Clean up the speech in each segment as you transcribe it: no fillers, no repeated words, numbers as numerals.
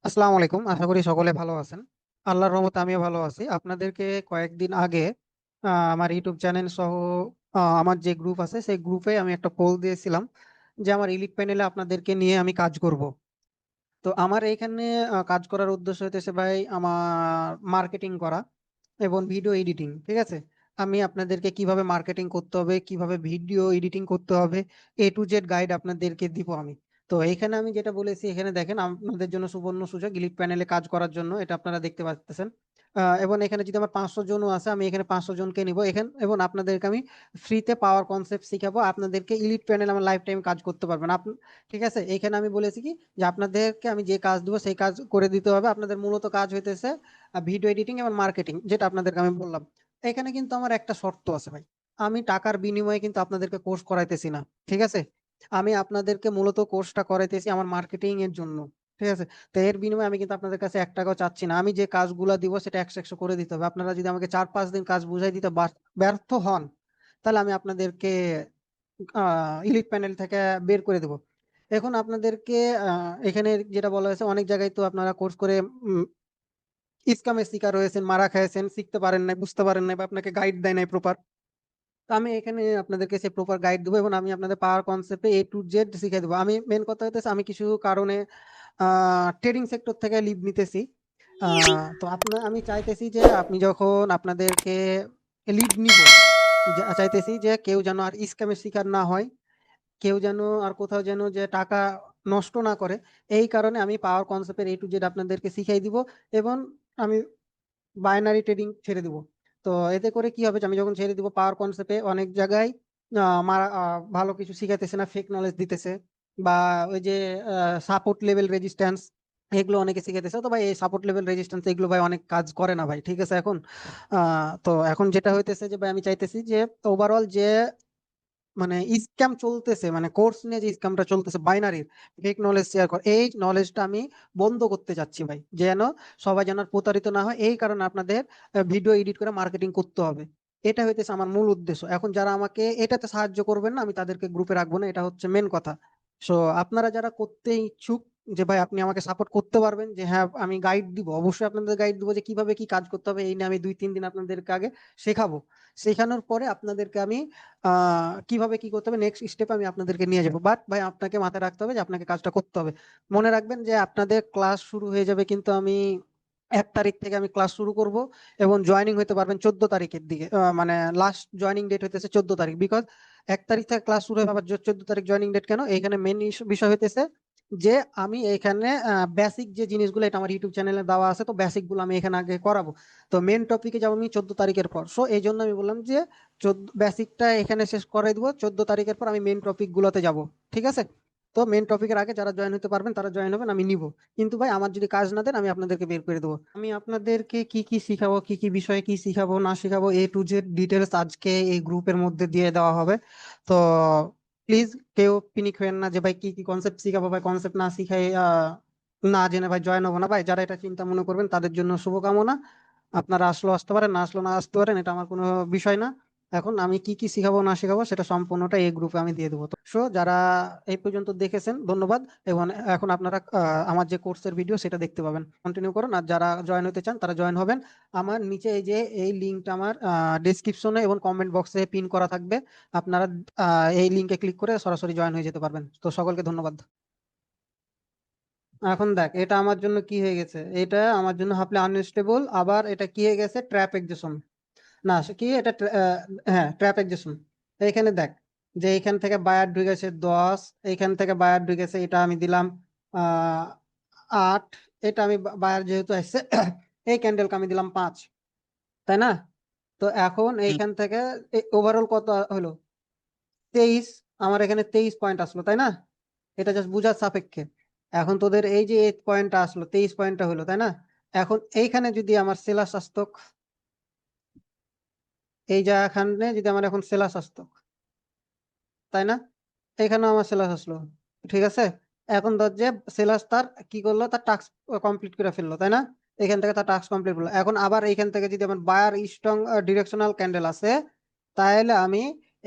আসসালামু আলাইকুম, আশা করি সকলে ভালো আছেন। আল্লাহর রহমতে আমিও ভালো আছি। আপনাদেরকে কয়েকদিন আগে আমার ইউটিউব চ্যানেল সহ আমার যে গ্রুপ আছে সেই গ্রুপে আমি একটা পোল দিয়েছিলাম যে আমার ইলিট প্যানেলে আপনাদেরকে নিয়ে আমি কাজ করব। তো আমার এইখানে কাজ করার উদ্দেশ্য হইতেছে ভাই আমার মার্কেটিং করা এবং ভিডিও এডিটিং। ঠিক আছে, আমি আপনাদেরকে কিভাবে মার্কেটিং করতে হবে, কিভাবে ভিডিও এডিটিং করতে হবে, A to Z গাইড আপনাদেরকে দিব আমি। তো এইখানে আমি যেটা বলেছি, এখানে দেখেন আপনাদের জন্য সুবর্ণ সুযোগ ইলিট প্যানেলে কাজ করার জন্য, এটা আপনারা দেখতে পাচ্ছেন। এবং এখানে যদি আমার 500 জনও আছে, আমি এখানে 500 জনকে নিব এখানে, এবং আপনাদেরকে আমি ফ্রিতে পাওয়ার কনসেপ্ট শিখাবো। আপনাদেরকে ইলিট প্যানেল আমার লাইফ টাইম কাজ করতে পারবেন আপনি। ঠিক আছে, এখানে আমি বলেছি কি যে আপনাদেরকে আমি যে কাজ দেবো সেই কাজ করে দিতে হবে। আপনাদের মূলত কাজ হইতেছে ভিডিও এডিটিং এবং মার্কেটিং, যেটা আপনাদেরকে আমি বললাম। এখানে কিন্তু আমার একটা শর্ত আছে ভাই, আমি টাকার বিনিময়ে কিন্তু আপনাদেরকে কোর্স করাইতেছি না। ঠিক আছে, আমি আপনাদেরকে মূলত কোর্সটা করাইতেছি আমার মার্কেটিং এর জন্য। ঠিক আছে, তো এর বিনিময়ে আমি কিন্তু আপনাদের কাছে 1 টাকাও চাচ্ছি না। আমি যে কাজগুলো দিব সেটা 100 100 করে দিতে হবে। আপনারা যদি আমাকে 4 5 দিন কাজ বুঝাই দিতে ব্যর্থ হন, তাহলে আমি আপনাদেরকে ইলিট প্যানেল থেকে বের করে দেব। এখন আপনাদেরকে এখানে যেটা বলা হয়েছে, অনেক জায়গায় তো আপনারা কোর্স করে স্কামের শিকার হয়েছেন, মারা খেয়েছেন, শিখতে পারেন নাই, বুঝতে পারেন নাই, বা আপনাকে গাইড দেয় নাই প্রপার। তো আমি এখানে আপনাদেরকে সেই প্রপার গাইড দেবো এবং আমি আপনাদের পাওয়ার কনসেপ্টে A to Z শিখিয়ে দেবো। আমি মেন কথা হইতেছে, আমি কিছু কারণে ট্রেডিং সেক্টর থেকে লিভ নিতেছি। তো আমি চাইতেছি যে আপনি যখন আপনাদেরকে লিড নিব, চাইতেছি যে কেউ যেন আর স্ক্যামের শিকার না হয়, কেউ যেন আর কোথাও যেন যে টাকা নষ্ট না করে। এই কারণে আমি পাওয়ার কনসেপ্টের A to Z আপনাদেরকে শিখাই দিব। এবং আমি বাইনারি ট্রেডিং ছেড়ে দিব। তো এতে করে কি হবে যে আমি যখন ছেড়ে দিব পাওয়ার কনসেপ্টে, অনেক জায়গায় ভালো কিছু শিখাইতেছে না, ফেক নলেজ দিতেছে, বা ওই যে সাপোর্ট লেভেল রেজিস্ট্যান্স, এগুলো অনেকে শিখাইতেছে। তো ভাই এই সাপোর্ট লেভেল রেজিস্ট্যান্স এগুলো ভাই অনেক কাজ করে না ভাই। ঠিক আছে, এখন তো এখন যেটা হইতেছে যে ভাই আমি চাইতেছি যে ওভারঅল যে মানে স্ক্যাম চলতেছে, মানে কোর্স নিয়ে যে স্ক্যামটা চলতেছে বাইনারির, ফেক নলেজ শেয়ার কর, এই নলেজটা আমি বন্ধ করতে চাচ্ছি ভাই, যেন সবাই যেন আর প্রতারিত না হয়। এই কারণে আপনাদের ভিডিও এডিট করে মার্কেটিং করতে হবে। এটা হইতেছে আমার মূল উদ্দেশ্য। এখন যারা আমাকে এটাতে সাহায্য করবেন না, আমি তাদেরকে গ্রুপে রাখবো না, এটা হচ্ছে মেন কথা। সো আপনারা যারা করতে ইচ্ছুক যে ভাই আপনি আমাকে সাপোর্ট করতে পারবেন, যে হ্যাঁ আমি গাইড দিব, অবশ্যই আপনাদের গাইড দিব যে কিভাবে কি কাজ করতে হবে। এই নিয়ে আমি 2 3 দিন আপনাদেরকে আগে শেখাবো। শেখানোর পরে আপনাদেরকে আমি কিভাবে কি করতে হবে নেক্সট স্টেপে আমি আপনাদেরকে নিয়ে যাবো। বাট ভাই আপনাকে মাথায় রাখতে হবে যে আপনাকে কাজটা করতে হবে। মনে রাখবেন যে আপনাদের ক্লাস শুরু হয়ে যাবে, কিন্তু আমি 1 তারিখ থেকে আমি ক্লাস শুরু করব, এবং জয়েনিং হতে পারবেন 14 তারিখের দিকে। মানে লাস্ট জয়েনিং ডেট হইতেছে 14 তারিখ, বিকজ 1 তারিখ থেকে ক্লাস শুরু হবে, আবার 14 তারিখ জয়েনিং ডেট কেন, এখানে মেন বিষয় হইতেছে যে আমি এখানে বেসিক যে জিনিসগুলো, এটা আমার ইউটিউব চ্যানেলে দেওয়া আছে, তো বেসিক গুলো আমি এখানে আগে করাবো। তো মেন টপিকে যাবো আমি 14 তারিখের পর। সো এই জন্য আমি বললাম যে 14 বেসিকটা এখানে শেষ করে দিব, 14 তারিখের পর আমি মেন টপিক গুলোতে যাব। ঠিক আছে, তো মেন টপিকের আগে যারা জয়েন হতে পারবেন তারা জয়েন হবেন, আমি নিব। কিন্তু ভাই আমার যদি কাজ না দেন, আমি আপনাদেরকে বের করে দেবো। আমি আপনাদেরকে কি কি শিখাবো, কি কি বিষয়ে কি শিখাবো না শিখাবো, A to Z ডিটেলস আজকে এই গ্রুপের মধ্যে দিয়ে দেওয়া হবে। তো প্লিজ কেউ পিনিক হবেন না যে ভাই কি কি কনসেপ্ট শিখাবো, ভাই কনসেপ্ট না শিখাই না জেনে ভাই জয়েন হবো না। ভাই যারা এটা চিন্তা মনে করবেন তাদের জন্য শুভকামনা। আপনারা আসলেও আসতে পারেন, না আসলেও না আসতে পারেন, এটা আমার কোনো বিষয় না। এখন আমি কি কি শিখাবো না শিখাবো সেটা সম্পূর্ণটা এই গ্রুপে আমি দিয়ে দেবো। তো যারা এই পর্যন্ত দেখেছেন ধন্যবাদ। এবং এখন আপনারা আমার যে কোর্সের ভিডিও সেটা দেখতে পাবেন, কন্টিনিউ করুন। আর যারা জয়েন হতে চান তারা জয়েন হবেন। আমার নিচে এই যে এই লিঙ্কটা আমার ডেসক্রিপশনে এবং কমেন্ট বক্সে পিন করা থাকবে। আপনারা এই লিঙ্কে ক্লিক করে সরাসরি জয়েন হয়ে যেতে পারবেন। তো সকলকে ধন্যবাদ। এখন দেখ এটা আমার জন্য কি হয়ে গেছে, এটা আমার জন্য হাফলে আনস্টেবল, আবার এটা কি হয়ে গেছে, ট্র্যাপ এক্সেশন। না কি এটা হ্যাঁ ট্র্যাপ এক্সেশন। এইখানে দেখ যে এইখান থেকে বায়ার ঢুকেছে 10, এইখান থেকে বায়ার ঢুকেছে, এটা আমি দিলাম 8। এটা আমি বায়ার যেহেতু আসছে এই ক্যান্ডেলকে আমি দিলাম 5, তাই না? তো এখন হুম। এইখান থেকে ওভারঅল কত হলো, 23। আমার এখানে 23 পয়েন্ট আসলো, তাই না? এটা জাস্ট বুঝার সাপেক্ষে। এখন তোদের এই যে 8 পয়েন্টটা আসলো, 23 পয়েন্টটা হলো, তাই না? এখন এইখানে যদি আমার সেলাস আসতো, এই জায়গাখানে যদি আমার এখন সেলাস আসতো, তাই না? এখানেও আমার সেলাস আসলো। ঠিক আছে, এখন ধর যে সেলাস তার কি করলো, তার টাস্ক কমপ্লিট করে ফেললো, তাই না? এখান থেকে তার টাস্ক কমপ্লিট করলো। এখন আবার এইখান থেকে যদি আমার বায়ার স্ট্রং ডিরেকশনাল ক্যান্ডেল আসে, তাহলে আমি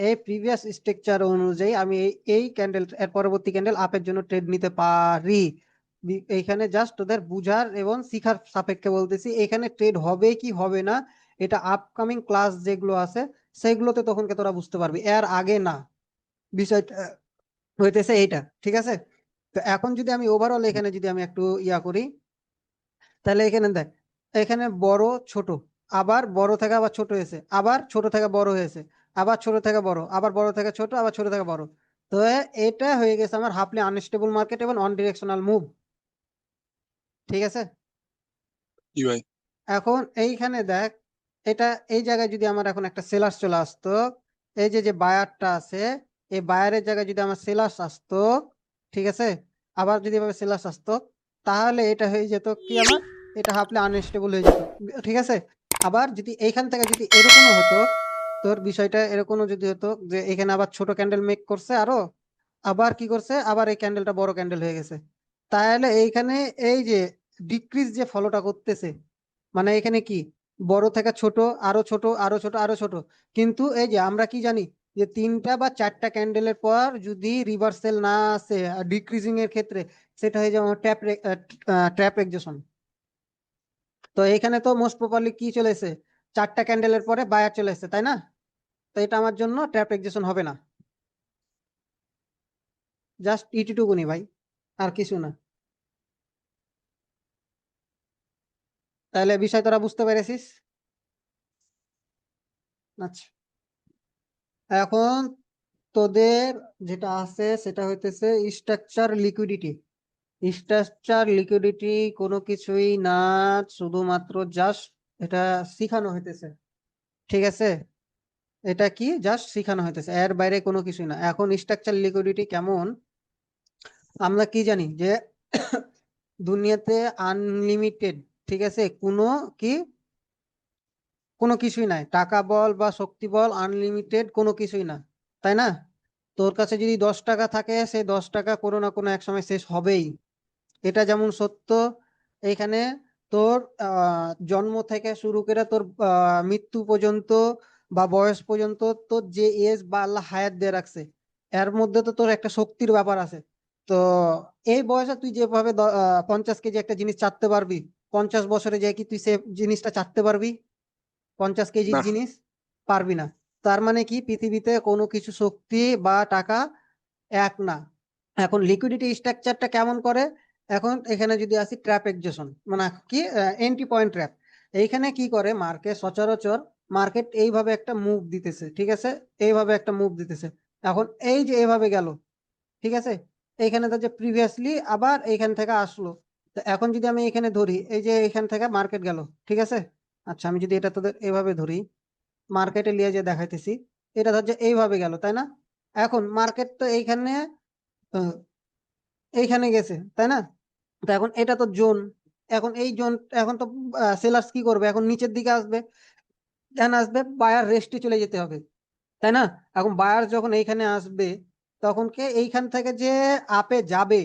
এই প্রিভিয়াস স্ট্রাকচার অনুযায়ী আমি এই ক্যান্ডেল এর পরবর্তী ক্যান্ডেল আপের জন্য ট্রেড নিতে পারি। এইখানে জাস্ট তোদের বুঝার এবং শিখার সাপেক্ষে বলতেছি, এখানে ট্রেড হবে কি হবে না এটা আপকামিং ক্লাস যেগুলো আছে সেগুলোতে তখনকে তোরা বুঝতে পারবি, এর আগে না। বিষয়টা হইতেছে এইটা, ঠিক আছে? তো এখন যদি আমি ওভারঅল এখানে যদি আমি একটু ইয়া করি, তাহলে এখানে দেখ, এখানে বড় ছোট, আবার বড় থেকে আবার ছোট হয়েছে, আবার ছোট থেকে বড় হয়েছে, আবার ছোট থেকে বড়, আবার বড় থেকে ছোট, আবার ছোট থেকে বড়। তো এটা হয়ে গেছে আমার হাফলি আনস্টেবল মার্কেট এবং অন ডিরেকশনাল মুভ, ঠিক আছে? জি ভাই। এখন এইখানে দেখ, এটা এই জায়গায় যদি আমার এখন একটা সেলার্স চলে আসতো, এই যে যে বায়ারটা আছে, এই বায়ারের জায়গায় যদি আমার সেলার্স আসতো, ঠিক আছে, আবার যদি এভাবে সেলার্স আসতো, তাহলে এটা হয়ে যেত কি আমার, এটা হাফলে আনস্টেবল হয়ে যেত, ঠিক আছে? আবার যদি এইখান থেকে যদি এরকমও হতো, তোর বিষয়টা এরকমও যদি হতো যে এখানে আবার ছোট ক্যান্ডেল মেক করছে আরো, আবার কি করছে, আবার এই ক্যান্ডেলটা বড় ক্যান্ডেল হয়ে গেছে, তাহলে এইখানে এই যে ডিক্রিজ যে ফলোটা করতেছে, মানে এখানে কি বড় থেকে ছোট, আরো ছোট, আরো ছোট, আরো ছোট, কিন্তু এই যে আমরা কি জানি যে 3টা বা 4টা ক্যান্ডেলের পর যদি রিভার্সাল না আসে ডিক্রিজিং এর ক্ষেত্রে, সেটা হয়ে যাবে ট্র্যাপ এক্সেশন। তো এখানে তো মোস্ট প্রপারলি কি চলে এসেছে, 4টা ক্যান্ডেলের পরে বায়ার চলে এসেছে, তাই না? তো এটা আমার জন্য ট্র্যাপ এক্সেশন হবে না, জাস্ট ইটিটুকুনি ভাই, আর কিছু না। তাহলে বিষয় তোরা বুঝতে পেরেছিস? আচ্ছা, এখন তোদের যেটা আছে সেটা হইতেছে স্ট্রাকচার লিকুইডিটি। স্ট্রাকচার লিকুইডিটি কোনো কিছুই না, শুধুমাত্র জাস্ট এটা শিখানো হইতেছে, ঠিক আছে? এটা কি জাস্ট শিখানো হইতেছে, এর বাইরে কোনো কিছুই না। এখন স্ট্রাকচার লিকুইডিটি কেমন, আমরা কি জানি যে দুনিয়াতে আনলিমিটেড, ঠিক আছে, কোনো কি কোনো কিছুই নাই, টাকা বল বা শক্তি বল আনলিমিটেড কোনো কিছুই না, তাই না? তোর কাছে যদি 10 টাকা থাকে, সেই 10 টাকা কোনো না কোনো এক সময় শেষ হবেই। এটা যেমন সত্য, এখানে তোর জন্ম থেকে শুরু করে তোর মৃত্যু পর্যন্ত বা বয়স পর্যন্ত তোর যে এজ বা আল্লাহ হায়াত দিয়ে রাখছে, এর মধ্যে তো তোর একটা শক্তির ব্যাপার আছে। তো এই বয়সে তুই যেভাবে 50 কেজি একটা জিনিস চাটতে পারবি, 50 বছরে যে কি তুই সে জিনিসটা চাটতে পারবি 50 কেজির না। জিনিস? পারবি না। তার মানে কি পৃথিবীতে কোনো কিছু শক্তি বা টাকা এক না। এখন লিকুইডিটি স্ট্রাকচারটা কেমন করে, এখন এখানে যদি আসি ট্র্যাপ এক্সেশন মানে কি, এন্ট্রি পয়েন্ট ট্র্যাপ। এইখানে কি করে মার্কেট সচরাচর, মার্কেট এইভাবে একটা মুভ দিতেছে, ঠিক আছে, এইভাবে একটা মুভ দিতেছে। এখন এই যে এইভাবে গেল, ঠিক আছে, এইখানে তো যে প্রিভিয়াসলি আবার এইখান থেকে আসলো। তো এখন যদি আমি এখানে ধরি, এই যে এখান থেকে মার্কেট গেল, ঠিক আছে। আচ্ছা, আমি যদি এটা তোদের এইভাবে ধরি, মার্কেটে নিয়ে যে দেখাইতেছি, এটা ধর যে এইভাবে গেল, তাই না? এখন মার্কেট তো এইখানে আহ, এইখানে গেছে, তাই না? তো এখন এটা তো জোন, এখন এই জোন, এখন তো সেলার্স কি করবে, এখন নিচের দিকে আসবে, দেন আসবে বায়ার রেস্টে চলে যেতে হবে, তাই না? এখন বায়ার যখন এইখানে আসবে, তখন কে এইখান থেকে যে আপে যাবে,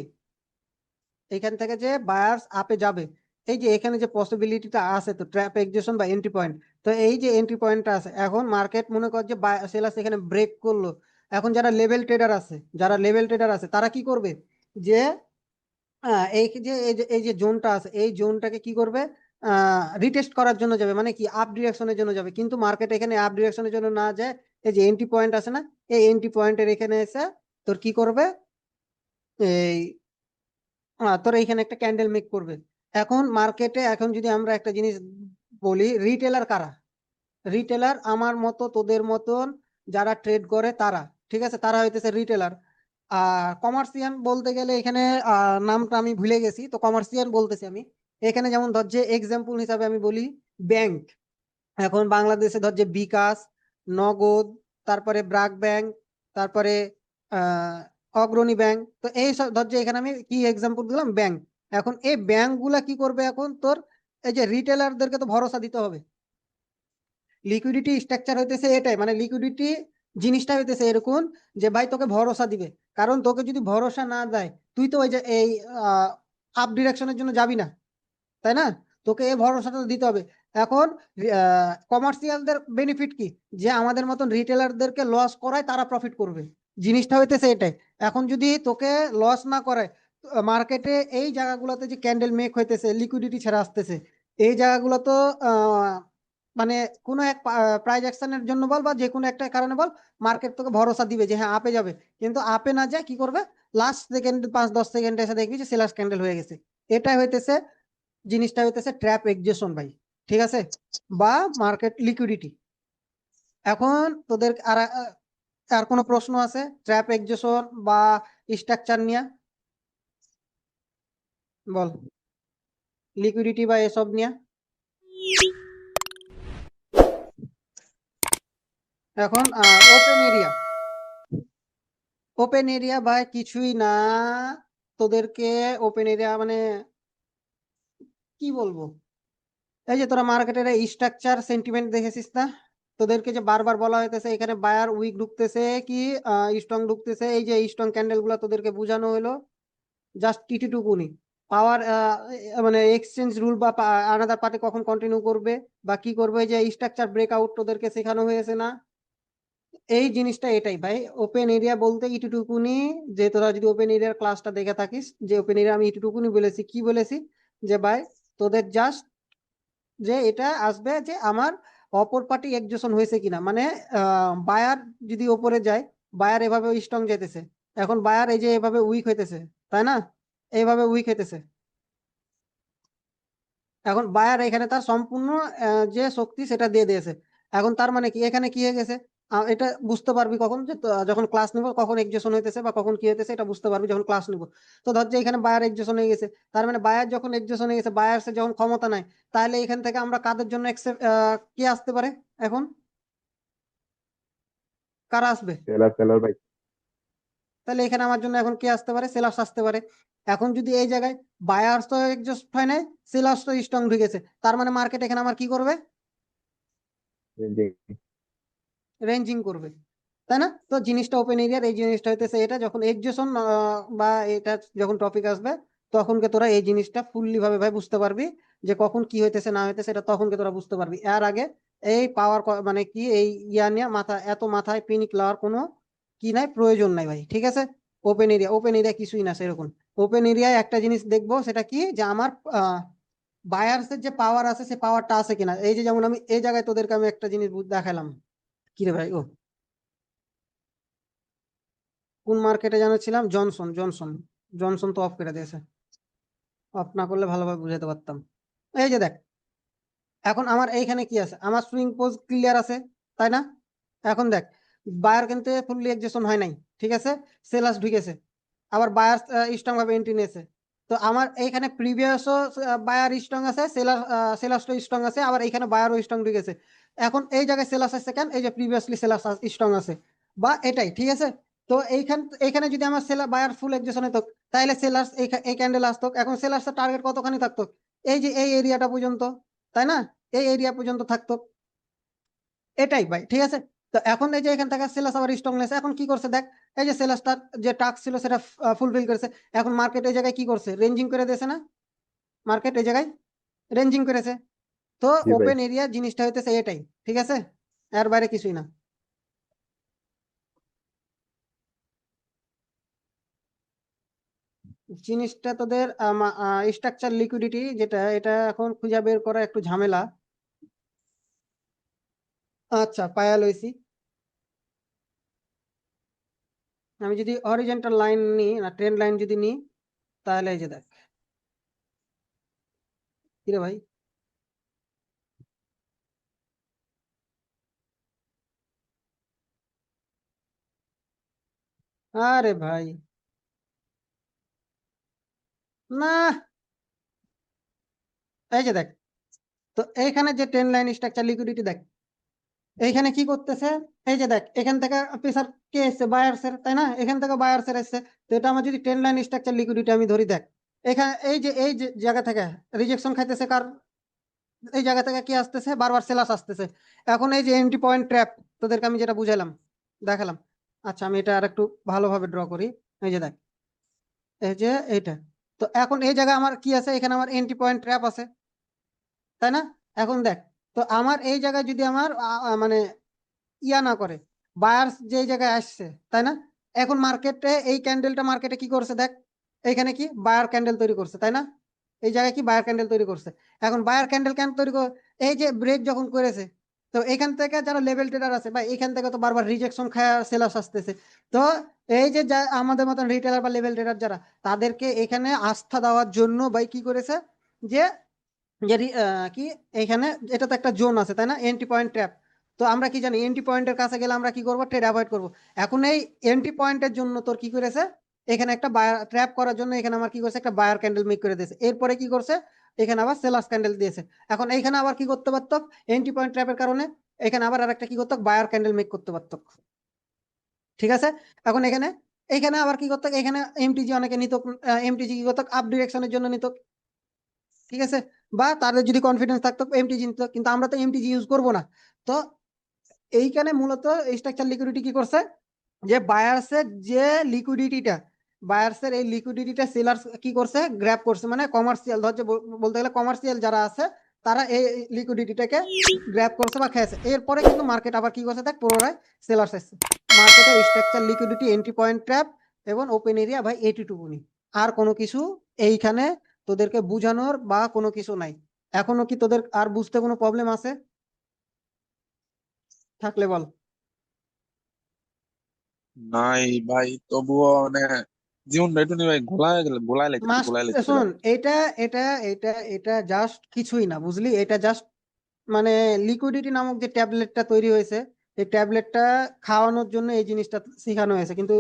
এইখান থেকে যে বায়ার্স আপে যাবে, এই যে এখানে যে পসিবিলিটিটা আছে, তো ট্র্যাপ এক্সেশন বা এন্ট্রি পয়েন্ট, তো এই যে এন্ট্রি পয়েন্টটা আছে, এখন মার্কেট মনে কর যে সেলার্স এখানে ব্রেক করলো। এখন যারা লেভেল ট্রেডার আছে, যারা লেভেল ট্রেডার আছে তারা কি করবে, যে এই যে জোনটা আছে, এই জোনটাকে কি করবে, রিটেস্ট করার জন্য যাবে, মানে কি আপ ডিরেকশনের জন্য যাবে। কিন্তু মার্কেট এখানে আপ ডিরেকশনের জন্য না যায়, এই যে এন্ট্রি পয়েন্ট আছে না, এই এন্ট্রি পয়েন্টের এখানে এসে তোর কি করবে, এই তোর এইখানে একটা ক্যান্ডেল মেক করবে। এখন মার্কেটে এখন যদি আমরা একটা জিনিস বলি, রিটেলার কারা? রিটেলার আমার মতো তোদের মতন যারা ট্রেড করে তারা, ঠিক আছে, তারা হইতেছে রিটেলার। আর কমার্শিয়ান বলতে গেলে এখানে নামটা আমি ভুলে গেছি, তো কমার্শিয়ান বলতেছি আমি। এখানে যেমন ধর যে এক্সাম্পল হিসাবে আমি বলি ব্যাংক, এখন বাংলাদেশে ধর যে বিকাশ, নগদ, তারপরে ব্র্যাক ব্যাংক, তারপরে আহ অগ্রণী ব্যাংক, তো এই সব ধর যে এখানে আমি কি এক্সাম্পল দিলাম, ব্যাংক। এখন এই ব্যাংক গুলা কি করবে, এখন তোর এই যে রিটেলারদেরকে তো ভরসা দিতে হবে। লিকুইডিটি স্ট্রাকচার হইতেছে এটাই, মানে লিকুইডিটি জিনিসটা হইতেছে এরকম যে ভাই তোকে ভরসা দিবে, কারণ তোকে যদি ভরসা না দেয়, তুই তো ওই যে এই আপ ডিরেকশনের জন্য যাবি না, তাই না? তোকে এই ভরসাটা দিতে হবে। এখন কমার্শিয়ালদের বেনিফিট কি, যে আমাদের মতন রিটেলারদেরকে লস করায় তারা প্রফিট করবে, জিনিসটা হইতেছে এটাই। এখন যদি তোকে লস না করে, মার্কেটে এই জায়গাগুলোতে যে ক্যান্ডেল মেক হইতেছে লিকুইডিটি ছাড়া আসতেছে, এই জায়গাগুলো তো মানে কোনো এক প্রাইস অ্যাকশনের জন্য বল বা যে কোনো একটা কারণে বল, মার্কেট তোকে ভরসা দিবে যে হ্যাঁ আপে যাবে, কিন্তু আপে না যায় কি করবে, লাস্ট সেকেন্ড 5-10 সেকেন্ডে এসে দেখবি যে সেলার্স ক্যান্ডেল হয়ে গেছে। এটাই হইতেছে জিনিসটা হইতেছে ট্র্যাপ এক্সেশন ভাই, ঠিক আছে, বা মার্কেট লিকুইডিটি। এখন তোদের আর আর কোনো প্রশ্ন আছে ট্র্যাপ এক্সেশন বা স্ট্রাকচার নিয়ে? বল, লিকুইডিটি বা এসব নিয়ে। এখন ওপেন এরিয়া বা কিছুই না, তোদেরকে ওপেন এরিয়া মানে কি বলবো, এই যে তোরা মার্কেটের স্ট্রাকচার সেন্টিমেন্ট দেখেছিস না, তোদেরকে যে বারবার বলা হইতেছে এখানে বায়ার উইক ঢুকতেছে কি স্ট্রং ঢুকতেছে, এই যে স্ট্রং ক্যান্ডেল গুলা তোদেরকে বোঝানো হলো, জাস্ট টিটিটুকুনি পাওয়ার মানে এক্সচেঞ্জ রুল বা আনাদার পার্টি কখন কন্টিনিউ করবে বা কি করবে, যে স্ট্রাকচার ব্রেকআউট তোদেরকে শেখানো হয়েছে না, এই জিনিসটা এটাই ভাই। ওপেন এরিয়া বলতে ইটুটুকুনি, যে তোরা যদি ওপেন এরিয়ার ক্লাসটা দেখে থাকিস, যে ওপেন এরিয়া আমি ইটুটুকুনি বলেছি, কি বলেছি, যে ভাই তোদের জাস্ট যে এটা আসবে যে আমার অপর পার্টি এক্সেশন হয়েছে কিনা, মানে বায়ার যদি ওপরে যায়, বায়ার এভাবে স্ট্রং যেতেছে, এখন বায়ার এই যে এভাবে উইক হইতেছে, তাই না, এইভাবে উইক হইতেছে, এখন বায়ার এখানে তার সম্পূর্ণ যে শক্তি সেটা দিয়ে দিয়েছে। এখন তার মানে কি এখানে কি হয়ে গেছে, এটা বুঝতে পারবি কখন, যে যখন ক্লাস নিব কখন এক্সেশন হইতেছে বা কখন কি হইতেছে, এটা বুঝতে পারবি যখন ক্লাস নিব। তো ধর যে এখানে বায়ার এক্সেশন হয়ে গেছে, তার মানে বায়ার যখন এক্সেশন হয়ে গেছে, বায়ার যখন ক্ষমতা নাই, তাহলে এখান থেকে আমরা কাদের জন্য কি আসতে পারে, এখন কারা আসবে, সেলার সেলার ভাই। তাহলে এখানে আমার জন্য এখন কে আসতে পারে, সেলার্স আসতে পারে। এখন যদি এই জায়গায় বায়ার্স তো এক্সস্ট হয় নাই, সেলার্স তো স্ট্রং ঢুকেছে, তার মানে মার্কেট এখানে আমার কি করবে, রেঞ্জিং করবে, তাই না? তো জিনিসটা ওপেন এরিয়ার এই জিনিসটা হইতেছে এটা, যখন এক্সেশন বা এটা যখন টপিক আসবে, তখনকে তোরা এই জিনিসটা ফুললি ভাবে ভাই বুঝতে পারবি, যে কখন কি হইতেছে না হইতেছে, এটা তখনকে তোরা বুঝতে পারবি। এর আগে এই পাওয়ার মানে কি এই ইয়া নিয়ে মাথায় পিনিক লওয়ার কোনো কি নাই, প্রয়োজন নাই ভাই, ঠিক আছে। ওপেন এরিয়া কিছুই না সেরকম। ওপেন এরিয়ায় একটা জিনিস দেখবো, সেটা কি, যে আমার বায়ার্সের যে পাওয়ার আছে সে পাওয়ারটা আছে কিনা। এই যে যেমন আমি এই জায়গায় তোদেরকে আমি একটা জিনিস দেখালাম, কি রে ভাই, ও কোন মার্কেটে জানাচ্ছিলাম, জনসন জনসন জনসন তো অফ করে দিয়েছে, অফ না করলে ভালোভাবে বুঝাতে পারতাম। এই যে দেখ, এখন আমার এইখানে কি আছে, আমার সুইং পোজ ক্লিয়ার আছে, তাই না? এখন দেখ, বায়ার কিন্তু ফুললি এক্সেশন হয় নাই, ঠিক আছে, সেলার্স ঢুকেছে, আবার বায়ার স্ট্রং ভাবে এন্ট্রি নিয়েছে। তো আমার এইখানে প্রিভিয়াসও বায়ার স্ট্রং আছে, সেলার্সও স্ট্রং আছে, আবার এইখানে বায়ারও স্ট্রং ঢুকেছে। এখন এই জায়গায় সেলার্স আছে কেন, এই যে প্রিভিয়াসলি সেলার্স স্ট্রং আছে, বা এটাই ঠিক আছে। তো এইখানে যদি আমার সেলার বায়ার ফুল এক্সেশন হতো, তাহলে সেলার্স এই ক্যান্ডেল আসতো, এখন সেলার্সের টার্গেট কতখানি থাকতো, এই যে এই এরিয়াটা পর্যন্ত, তাই না, এই এরিয়া পর্যন্ত থাকতো, এটাই ভাই, ঠিক আছে। তো এখন এই যে এখান থেকে সেলাস আবার স্ট্রংনেস এখন কি করছে দেখ, এই যে সেলাসটার যে টাস্ক ছিল সেটা ফুলফিল করেছে, এখন মার্কেট এই জায়গায় কি করছে, রেঞ্জিং করে দিয়েছে না, মার্কেট এই জায়গায় রেঞ্জিং করেছে। তো জি ভাই। ওপেন এরিয়া জিনিসটা হইতেছে এটাই, ঠিক আছে, এর বাইরে কিছুই না। জিনিসটা তোদের স্ট্রাকচার লিকুইডিটি যেটা, এটা এখন খুঁজে বের করা একটু ঝামেলা। আচ্ছা পায়া লইছি, আমি যদি হরিজন্টাল লাইন নিই না ট্রেন্ড লাইন যদি নিই, তাহলে এই যে দেখ, কিরে ভাই, আরে ভাই, না, এই যে দেখ, তো এইখানে যে ট্রেন লাইন স্ট্রাকচার লিকুইডিটি দেখ, এইখানে কি করতেছে, এই যে দেখ এখান থেকে প্রেসার কে এসছে, বায়ার্সের, তাই না, এখান থেকে বায়ার্সের এসছে। তো এটা আমার যদি ট্রেন লাইন স্ট্রাকচার লিকুইডিটি আমি ধরি, দেখ এখানে এই যে জায়গা থেকে রিজেকশন খাইতেছে কার, এই জায়গা থেকে কি আসতেছে, বারবার সেলাস আসতেছে। এখন এই যে এন্ট্রি পয়েন্ট ট্র্যাপ তোদেরকে আমি যেটা বুঝাইলাম, দেখালাম। আচ্ছা আমি এটা আর একটু ভালোভাবে ড্র করি, এই যে দেখ, এই যে এইটা, তো এখন এই জায়গায় আমার কি আছে, এখানে আমার এন্ট্রি পয়েন্ট ট্র্যাপ আছে, তাই না? এখন দেখ, তো আমার এই জায়গায় যদি আমার মানে ইয়া না করে, বায়ার্স যে জায়গায় আসছে, তাই না, এখন মার্কেটে এই ক্যান্ডেলটা মার্কেটে কি করছে দেখ, এখানে কি বায়ার ক্যান্ডেল তৈরি করছে, তাই না? এই জায়গায় কি বায়ার ক্যান্ডেল তৈরি করছে। এখন বায়ার ক্যান্ডেল কেন তৈরি এই যে ব্রেক যখন করেছে, তো এখান থেকে যারা লেভেল ট্রেডার আছে বা এখান থেকে তো বারবার রিজেকশন খায় সেলার্স আসতেছে। তো এই যে আমাদের মতন রিটেলার বা লেভেল ট্রেডার যারা, তাদেরকে এখানে আস্থা দেওয়ার জন্য ভাই কি করেছে যে যে কি এখানে এটা তো একটা জোন আছে, তাই না, এন্ট্রি পয়েন্ট ট্র্যাপ। তো আমরা কি জানি এন্ট্রি পয়েন্টের কাছে গেলে আমরা কি করব, ট্রেড অ্যাভয়েড করব। এখন এই এন্ট্রি পয়েন্টের জন্য তোর কি করেছে, এখানে একটা বায়ার ট্র্যাপ করার জন্য এখানে আমার কি করছে, একটা বায়ার ক্যান্ডেল মেক করে দিয়েছে। এরপরে কি করছে, এখানে আবার সেলার্স ক্যান্ডেল দিয়েছে। এখন এইখানে আবার কি করতে পারতো, এন্ট্রি পয়েন্ট ট্র্যাপের কারণে এখানে আবার আরেকটা কি করতো, বায়ার ক্যান্ডেল মেক করতে পারতো। ঠিক আছে। এখন এখানে এখানে আবার কি করতো, এখানে এমটিজি অনেকে নিত, এমটিজি কি করতো, আপ ডিরেকশনের জন্য নিত। ঠিক আছে। বা তাদের যদি কনফিডেন্স থাকতো এমটিজি নিত, কিন্তু আমরা তো এমটিজি ইউজ করবো না। তো এইখানে মূলত স্ট্রাকচার লিকুইডিটি কি করছে, যে বায়ার্সের যে লিকুইডিটিটা, বায়ার্সের এই লিকুইডিটিটা সেলার্স কি করছে, গ্র্যাব করছে। মানে কমার্শিয়াল, ধরছে বলতে গেলে কমার্শিয়াল যারা আছে তারা এই লিকুইডিটিটাকে গ্র্যাব করছে বা খেয়েছে। এরপরে কিন্তু মার্কেট আবার কি করছে, দেখ পুনরায় সেলার্স এসছে। মার্কেটের structure liquidity, entry point trap এবং ওপেন এরিয়া ভাই এইটুকুনি। আর কোনো কিছু এইখানে তোদেরকে বুঝানোর বা কোনো কিছু নাই। এখনো কি তোদের আর বুঝতে কোনো প্রবলেম আছে? থাকলে বল। নাই ভাই, তবুও মানে জীবনটা একটু নি ভাই গোলায় লাগতেছে, মাস্ট গোলায় লাগতেছে শোন, ভাই। এটা এটা এটা এটা জাস্ট কিছুই না, বুঝলি? এটা জাস্ট মানে লিকুইডিটি নামক যে ট্যাবলেটটা তৈরি হয়েছে, এই ট্যাবলেটটা খাওয়ানোর জন্য এই জিনিসটা শেখানো হয়েছে। কিন্তু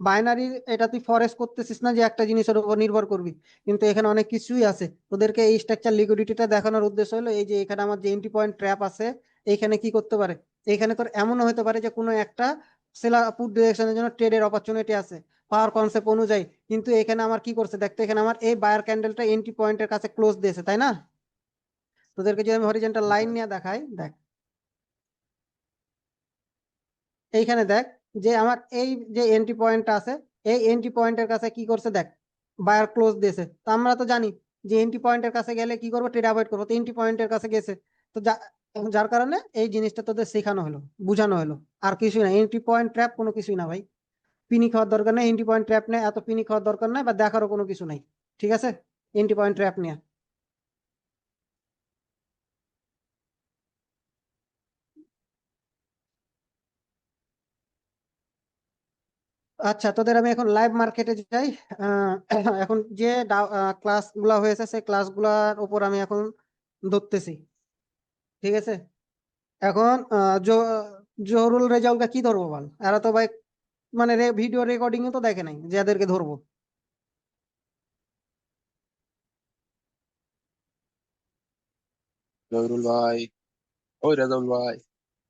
বাইনারি এটা তুই ফরেস্ট করতেছিস না যে একটা জিনিসের উপর নির্ভর করবি। কিন্তু এখানে অনেক কিছুই আছে। তোদেরকে এই স্ট্রাকচার লিকুইডিটিটা দেখানোর উদ্দেশ্য হলো এই যে এখানে আমার যে এন্ট্রি পয়েন্ট ট্র্যাপ আছে, এইখানে কি করতে পারে, এইখানে তোর এমনও হতে পারে যে কোনো একটা সেলার পুট ডিরেকশনের জন্য ট্রেডের অপরচুনিটি আছে পাওয়ার কনসেপ্ট অনুযায়ী। কিন্তু এখানে আমার কি করছে দেখতে, এখানে আমার এই বায়ার ক্যান্ডেলটা এন্ট্রি পয়েন্টের কাছে ক্লোজ দিয়েছে, তাই না? তোদেরকে যদি আমি হরিজন্টাল লাইন নিয়ে দেখাই, দেখ এইখানে দেখ যে আমার এই যে এন্ট্রি পয়েন্টটা আছে, এই এন্ট্রি পয়েন্টের কাছে কি করছে দেখ, বায়ার ক্লোজ দিয়েছে। তো আমরা তো জানি যে এন্ট্রি পয়েন্টের কাছে গেলে কি করবো, ট্রেড অ্যাভয়েড করবো। তো এন্ট্রি পয়েন্টের কাছে গেছে, তো যার কারণে এই জিনিসটা তোদের শেখানো হলো, বোঝানো হলো। আর কিছুই না, এন্ট্রি পয়েন্ট ট্র্যাপ কোনো কিছুই না ভাই। পিনি খাওয়ার দরকার নেই, এন্ট্রি পয়েন্ট ট্র্যাপ নেই, এত পিনি খাওয়ার দরকার নাই বা দেখারও কোনো কিছু নাই। ঠিক আছে, এন্ট্রি পয়েন্ট ট্র্যাপ নিয়ে। আচ্ছা, তোদের আমি এখন লাইভ মার্কেটে যাই। আহ, এখন যে ক্লাস গুলা হয়েছে সেই ক্লাসগুলোর উপর আমি এখন ধরতেছি। ঠিক আছে। এখন জহরুল রেজাউলকে কি ধরবো বল, এরা তো ভাই মানে ভিডিও রেকর্ডিং তো দেখে নাই যে এদেরকে ধরবো। জহিরুল ভাই, ওই রেজাউল ভাই,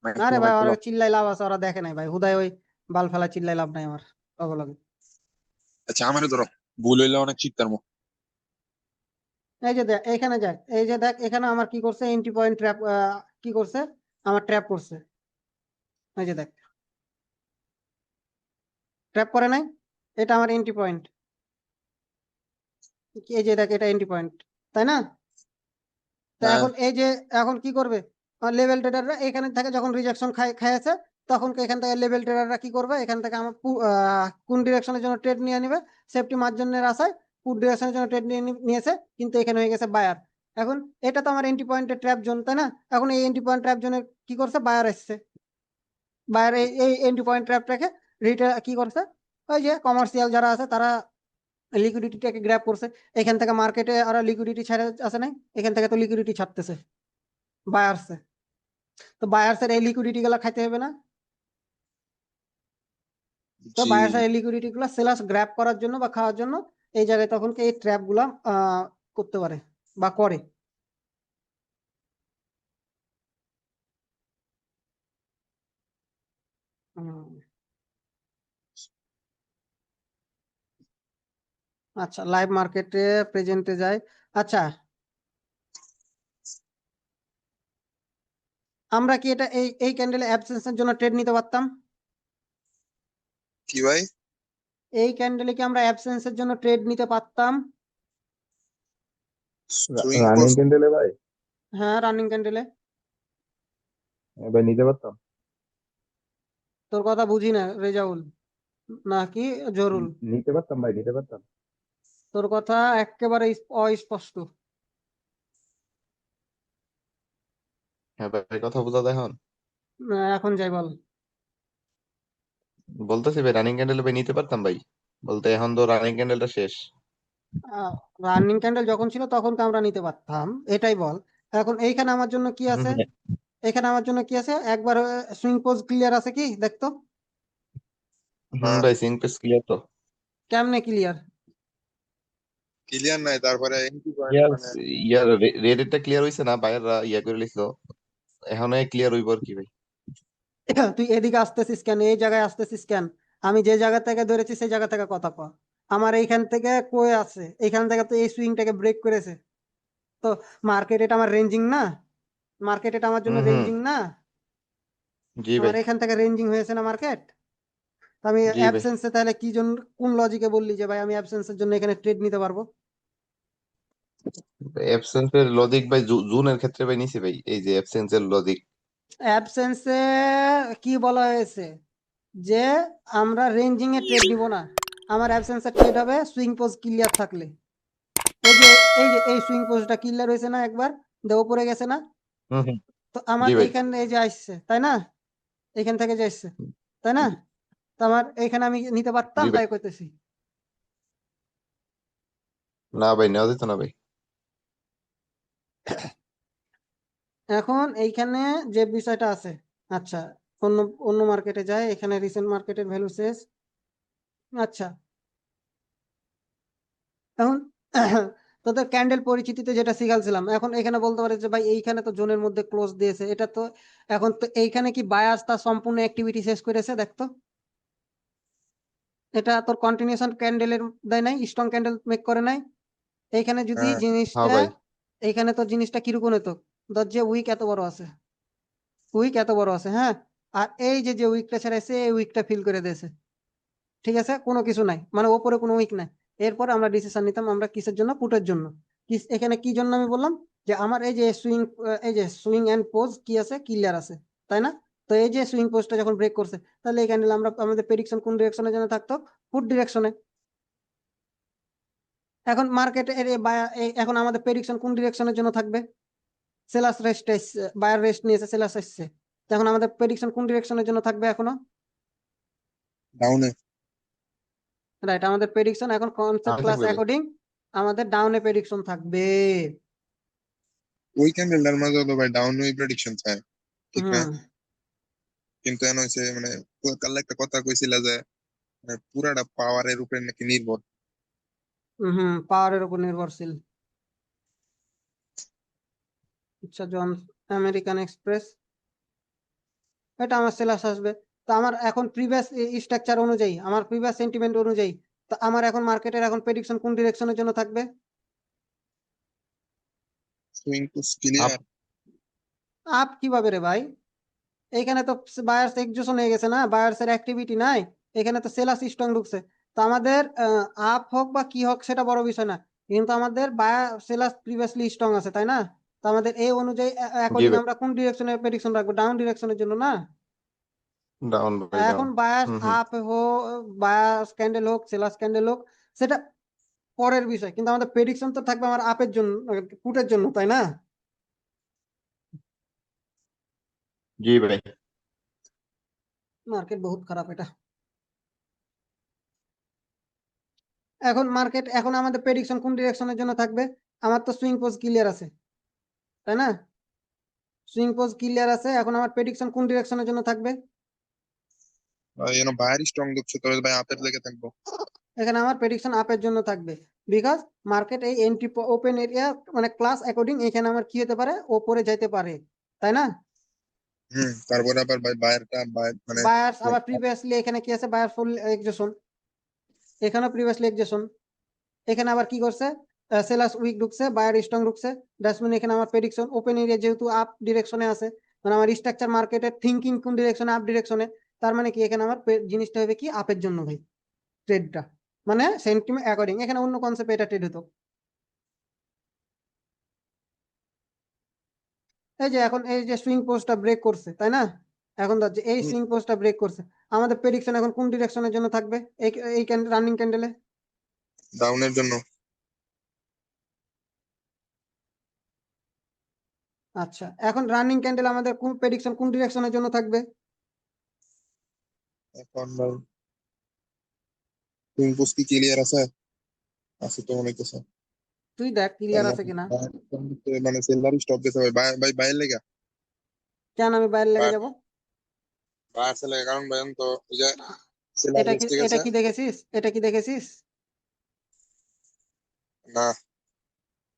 মাইক আরে খোলো, ভাই মাইক ওরা খোলো। চিল্লাই লাভ আছে, ওরা দেখে নাই ভাই, হুদায় ওই বাল ফেলা চিল্লাই লাভ নাই আমার অবলগে। আচ্ছা, আমারও ধরো, ভুল হইলে অনেক চিৎকার মুখ। এই যে দেখ এখানে দেখ, এই যে দেখ এখানে আমার কি করছে, এন্ট্রি পয়েন্ট ট্র্যাপ কি করছে, আমার ট্র্যাপ করছে। এই যে দেখ, ট্র্যাপ করে নাই, এটা আমার এন্ট্রি পয়েন্ট। এই যে দেখ এটা এন্ট্রি পয়েন্ট, তাই না? তো হ্যাঁ, এখন এই যে এখন কি করবে, লেভেল ট্রেডাররা এখানে থেকে যখন রিজেকশন খাইছে, তখন এখান থেকে লেভেল ট্রেডাররা কি করবে, এখান থেকে আমার কোন ডিরেকশনের জন্য ট্রেড নিয়ে নিবে, সেফটি মার্জিনের আশায় পুট ডিরেকশনের জন্য ট্রেড নিয়েছে, কিন্তু এখানে হয়ে গেছে বায়ার। এখন এটা তো আমার এন্ট্রি পয়েন্টের ট্র্যাপ জোন, তাই না? এখন এই এন্ট্রি পয়েন্ট ট্র্যাপ জোনের কি করছে, বায়ার এসছে। বায়ার এই এন্ট্রি পয়েন্ট ট্র্যাপ রেখে রিটেল কি করছে, ওই যে কমার্শিয়াল যারা আছে তারা লিকুইডিটিটাকে গ্র্যাব করছে। এখান থেকে মার্কেটে আর লিকুইডিটি ছেড়ে আসে নাই, এখান থেকে তো লিকুইডিটি ছাড়তেছে বায়ার্সে। তো বায়ার্সের এই লিকুইডিটি গুলা খাইতে হবে না? তো জি। বায়ার্সের এই লিকুইডিটি গুলা সেলার্স গ্র্যাব করার জন্য বা খাওয়ার জন্য এই জায়গায় তখন এই ট্র্যাপ গুলা করতে পারে বা করে। হুম, আচ্ছা লাইভ মার্কেটে প্রেজেন্টে যায়। আচ্ছা, আমরা কি এটা এই ক্যান্ডেলে অ্যাবসেন্সের জন্য ট্রেড নিতে পারতাম? কি ভাই? এই ক্যান্ডেলে কি আমরা অ্যাবসেন্সের জন্য ট্রেড নিতে পারতাম? সুইং রানিং করছে। ক্যান্ডেলে ভাই? হ্যাঁ, রানিং ক্যান্ডেলে। ভাই নিতে পারতাম। তোর কথা বুঝি না রেজাউল নাকি জরুল। নিতে পারতাম ভাই, নিতে পারতাম। তোর কথা একেবারে অস্পষ্ট। হ্যাঁ ভাই, কথা বোঝা যায় এখন? এখন যাই বল। বলতেছি ভাই, রানিং ক্যান্ডেল ভাই নিতে পারতাম ভাই, বলতে এখন তো রানিং ক্যান্ডেলটা শেষ। রানিং ক্যান্ডেল যখন ছিল তখন তো আমরা নিতে পারতাম, এটাই বল। এখন এইখানে আমার জন্য কি আছে? হুম, এখানে আমার জন্য কি আছে? একবার সুইং পোজ ক্লিয়ার আছে কি দেখতো? ভাই সিং পেস ক্লিয়ার তো। কেমনে ক্লিয়ার? ক্লিয়ার নাই, তারপরে এন্ট্রি পয়েন্ট ইয়ার মানে ইয়ার রেডেরটা ক্লিয়ার হইছে না, বাইরেরা ইয়া করে লিখলো, এখন ক্লিয়ার হইব আর কি ভাই। তুই এদিকে আসতেছিস কেন? এই জায়গায় আসতেছিস কেন? আমি যে জায়গা থেকে ধরেছি সেই জায়গা থেকে কথা কর। আমার এইখান থেকে কই আছে? এইখান থেকে তো এই সুইংটাকে ব্রেক করেছে। তো মার্কেট এটা আমার রেঞ্জিং না? মার্কেট এটা আমার জন্য হুম। রেঞ্জিং না? জি আমার ভাই। এখান থেকে রেঞ্জিং হয়েছে না মার্কেট? আমি জি ভাই, অ্যাবসেন্সে তাহলে কি জন্য, কোন লজিকে বললি যে ভাই আমি অ্যাবসেন্সের জন্য এখানে ট্রেড নিতে পারবো? অ্যাবসেন্স এর লজিক ভাই জুনের ক্ষেত্রে ভাই নিছি ভাই, এই যে অ্যাবসেন্স এর লজিক। অ্যাবসেন্সে কি বলা হয়েছে? যে আমরা রেঞ্জিং এ ট্রেড নিব না। আমার অ্যাবসেন্সে ট্রেড হবে সুইং পোজ ক্লিয়ার থাকলে। এই যে এই সুইং পোজটা ক্লিয়ার হয়েছে না একবার? দেও পড়ে গেছে না? হুম হুম। তো আমার জি ভাই। এইখানে এই যে আসছে তাই না? এইখান থেকে যে আসছে তাই না? তো আমার এইখানে আমি নিতে পারতাম, জি ভাই। তাই কইতেছি। না ভাই, নেওয়া যেত না ভাই। এখন এইখানে যে বিষয়টা আছে, আচ্ছা, অন্য অন্য মার্কেটে যায়। এখানে রিসেন্ট মার্কেটের ভ্যালু শেষ। আচ্ছা, এখন তোদের ক্যান্ডেল পরিচিতিতে যেটা শিখালছিলাম, এখন এখানে বলতে পারে যে ভাই এইখানে তো জোনের মধ্যে ক্লোজ দিয়েছে, এটা তো এখন তো এইখানে কি বায়াস তার সম্পূর্ণ অ্যাক্টিভিটি শেষ করেছে দেখতো? এটা তোর কন্টিনিউশন ক্যান্ডেলের দেয় নাই, স্ট্রং ক্যান্ডেল মেক করে নাই। এইখানে যদি হ্যাঁ হ্যাঁ জিনিসটা, ভাই। এইখানে তো জিনিসটা কিরকম হতো? ধর যে উইক এত বড় আছে, উইক এত বড় আছে, হ্যাঁ, আর এই যে যে উইকটা ছেড়েছে এই উইকটা ফিল করে দিয়েছে, ঠিক আছে, কোনো কিছু নাই, মানে ওপরে কোনো উইক নাই। এরপর আমরা ডিসিশন নিতাম আমরা কিসের জন্য? পুটের জন্য। এখানে কি জন্য আমি বললাম যে আমার এই যে সুইং, এই যে সুইং এন্ড পোজ কি আছে? ক্লিয়ার আছে, তাই না? তো এই যে সুইং পোজটা যখন ব্রেক করছে, তাহলে এই ক্যান্ডেল আমরা আমাদের প্রেডিকশন কোন ডিরেকশনের জন্য থাকতো? পুট ডিরেকশনে। এখন মার্কেটে এখন আমাদের প্রেডিকশন কোন ডিরেকশনের জন্য থাকবে? সেলার্স রেস্ট এসছে, বায়ার রেস্ট নিয়েছে, সেলার্স এসছে। এখন আমাদের প্রেডিকশন কোন ডিরেকশনের জন্য থাকবে এখনো? ডাউনে। রাইট, আমাদের প্রেডিকশন এখন কনসেপ্ট আমি ক্লাস থাকবে ভাই। অ্যাকর্ডিং আমাদের ডাউনে প্রেডিকশন থাকবে। ওই ক্যান্ডেলটার মাঝে তো ভাই ডাউন ওই প্রেডিকশন চায়, ঠিক না? হুম কিন্তু এন হইছে মানে কাল একটা কথা কইছিল যে মানে পুরাটা পাওয়ারের উপরে নাকি নির্ভর। হুম, পাওয়ারের উপর নির্ভরশীল। আচ্ছা, জন আমেরিকান এক্সপ্রেস, এটা আমার সেলার্স আসবে। তো আমার এখন প্রিভিয়াস স্ট্রাকচার অনুযায়ী, আমার প্রিভিয়াস সেন্টিমেন্ট অনুযায়ী, তো আমার এখন মার্কেটের এখন প্রেডিকশন কোন ডিরেকশনের জন্য থাকবে? Swing to up. Clear. Up কিভাবে রে ভাই? এখানে তো বায়ার্স এক্সজোশন হয়ে গেছে না, বায়ার্স এর অ্যাক্টিভিটি নাই। এখানে তো সেলার্স স্ট্রং ঢুকছে। তো আমাদের আপ হোক বা কি হোক সেটা বড় বিষয় না, কিন্তু আমাদের বায়ার সেলার্স প্রিভিয়াসলি স্ট্রং আছে, তাই না? তো আমাদের এই অনুযায়ী জি অ্যাকর্ডিং ভাই। আমরা কোন ডিরেকশনে প্রেডিকশন রাখবো? ডাউন ডিরেকশনের জন্য না? ডাউন ভাই, ডাউন। এখন বায়াস হুম হুম। আপ হোক, বায়াস ক্যান্ডেল হোক, সেলার্স ক্যান্ডেল হোক, সেটা পরের বিষয়, কিন্তু আমাদের প্রেডিকশন তো থাকবে আমার আপের জন্য, পুটের জন্য, তাই না? জি ভাই। মার্কেট বহুত খারাপ এটা। এখন মার্কেট, এখন আমাদের প্রেডিকশন কোন ডিরেকশনের জন্য থাকবে? আমার তো সুইং পোজ ক্লিয়ার আছে, তাই না? সুইং পোজ ক্লিয়ার আছে, এখন আমার প্রেডিকশন কোন ডিরেকশনের জন্য থাকবে? বাইরে স্ট্রং ঢুকছে, তবে ভাই আপের লেগে থাকবো। এখানে আমার প্রেডিকশন আপের জন্য থাকবে, বিকজ মার্কেট এই এন্ট্রি ওপেন এরিয়া মানে ক্লাস অ্যাকর্ডিং এখানে আমার কি হতে পারে? ওপরে যাইতে পারে, তাই না? তারপরে আবার ভাই বায়ারটা বায়ার মানে বায়ার্স আবার প্রিভিয়াসলি এখানে কি আছে? বায়ার ফুল এক্সজেশন, এখানেও প্রিভিয়াসলি এক্সজেশন। এখানে আবার কি করছে? সেলার্স উইক ঢুকছে, বায়ার স্ট্রং ঢুকছে। দ্যাটস মিন এখানে আমার প্রেডিকশন ওপেন এরিয়া যেহেতু আপ ডিরেকশনে আছে, মানে আমার স্ট্রাকচার মার্কেটের থিঙ্কিং কোন ডিরেকশনে? আপ ডিরেকশনে। তার মানে কি এখানে আমার জিনিসটা হবে কি? আপের জন্য ভাই ট্রেডটা, মানে সেন্টিমেন্ট অ্যাকর্ডিং। এখানে অন্য কনসেপ্টে এটা ট্রেড হতো। এই যে এখন এই যে সুইং পোস্টটা ব্রেক করছে, তাই না? এখন ধর যে এই সুইং পোস্টটা ব্রেক করছে, আমাদের প্রেডিকশন এখন কোন ডিরেকশনের জন্য থাকবে? এই এই রানিং ক্যান্ডেলে ডাউনের জন্য। আচ্ছা, এখন রানিং ক্যান্ডেল আমাদের কোন প্রেডিকশন কোন ডিরেকশনের জন্য থাকবে? এখন ভাই তুমি বুঝ কি ক্লিয়ার আছে? আছে তো মনে হইতেছে। তুই দেখ ক্লিয়ার তাহলে আছে কিনা। মানে সেলার স্টপ দিতে হবে ভাই ভাই বাইরে লেগা কেন আমি বাইরে লেগে যাব? বাইরে চলে কারণ ভাই তো ওই যে সেলার ঠিক এটা আছে কি দেখেছিস? এটা কি দেখেছিস? না।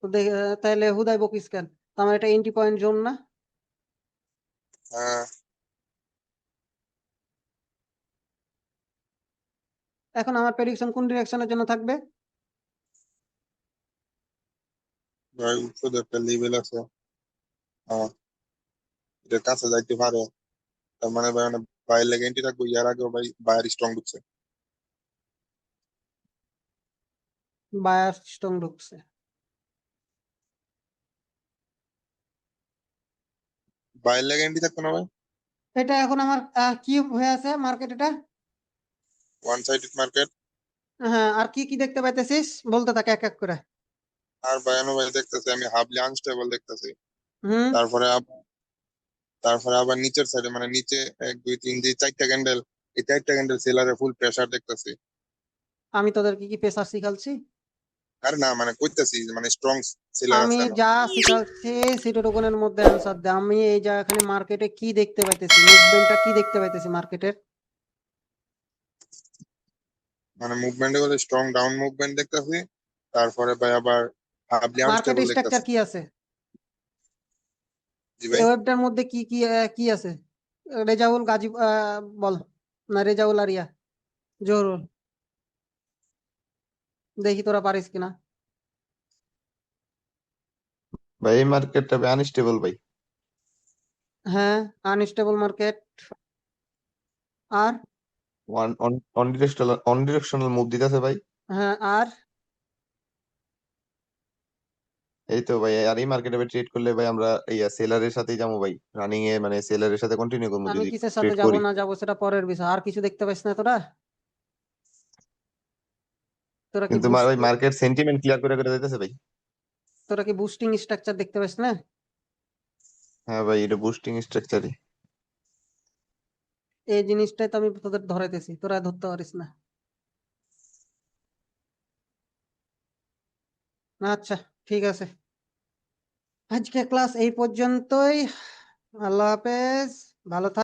তো তাহলে হুদাই বকিস কেন? তো আমার এটা এন্ট্রি পয়েন্ট জোন না? হ্যাঁ এখন আমার প্রেডিকশন কোন ডিরেকশনের জন্য থাকবে? ভাই শুধু একটা লেভেল আছে। হ্যাঁ এটার কাছে যাইতে পারে। তার মানে ভাই মানে বাইরে লেগে এন্ট্রি থাকবো ইয়ার আগেও ভাই বাইরে স্ট্রং ঢুকছে। বায়ার স্ট্রং ঢুকছে। বাইরে লেগে এন্ট্রি থাকতো না ভাই। এটা এখন আমার কি হয়ে আছে মার্কেট এটা? One sided market. হ্যাঁ, আর কি কি দেখতে পাইতেছিস বলতে থাকে এক এক করে। আর ভয়ানক ভাই দেখতেছি আমি হাফলি আনস্টেবল দেখতেছি। হুম। তারপরে তারপরে আবার নিচের সাইডে মানে নিচে এক দুই তিন যে চারটা ক্যান্ডেল এই চারটা ক্যান্ডেল সেলারে ফুল প্রেসার দেখতেছি। আমি তোদেরকে কি পেশা শিখালছি? আরে না মানে কইতেছি মানে স্ট্রং সেলার আমি আছে না। যা শিখাচ্ছি সেটুকুনের মধ্যে অ্যান্সার দে। আমি এই যা এখানে মার্কেটে কি দেখতে পাইতেছি, মুভমেন্টটা কি দেখতে পাইতেছি মার্কেটের? মানে মুভমেন্টে বলে স্ট্রং ডাউন মুভমেন্ট দেখতেছি। তারপরে ভাই আবার হাফলি আনস্টেবল মার্কেটের স্ট্রাকচার দেখতেছি। কি আছে? জি এই ভাই। ওয়েবটার মধ্যে কি কি কি আছে? রেজাউল গাজী বল। না, রেজাউল আরিয়া, জহুরুল, দেখি তোরা পারিস কিনা। ভাই এই মার্কেটটা আনস্টেবল ভাই। হ্যাঁ, আনস্টেবল মার্কেট। আর অন ডিরেকশনাল মুভ দিতেছে ভাই। হ্যাঁ, আর এই তো ভাই, আর এই মার্কেটে ট্রেড করলে ভাই আমরা এই সেলারের সাথেই যাবো ভাই, রানিং এ মানে সেলারের সাথে কন্টিনিউ করবো আমি যদি কিসের সাথে ট্রেড যাব করি। না যাব সেটা পরের বিষয়। আর কিছু দেখতে পাইস না তোরা? তোরা কি কিন্তু বুস্ট ভাই মার্কেট সেন্টিমেন্ট ক্লিয়ার করে করে দিতেছে ভাই। তোরা কি বুস্টিং স্ট্রাকচার দেখতে পাইস না? হ্যাঁ ভাই, এটা বুস্টিং স্ট্রাকচারই। এই জিনিসটাই তো আমি তোদের ধরাইতেছি, তোরা ধরতে পারিস না। আচ্ছা, ঠিক আছে, আজকে ক্লাস এই পর্যন্তই। আল্লাহ হাফেজ, ভালো থাক।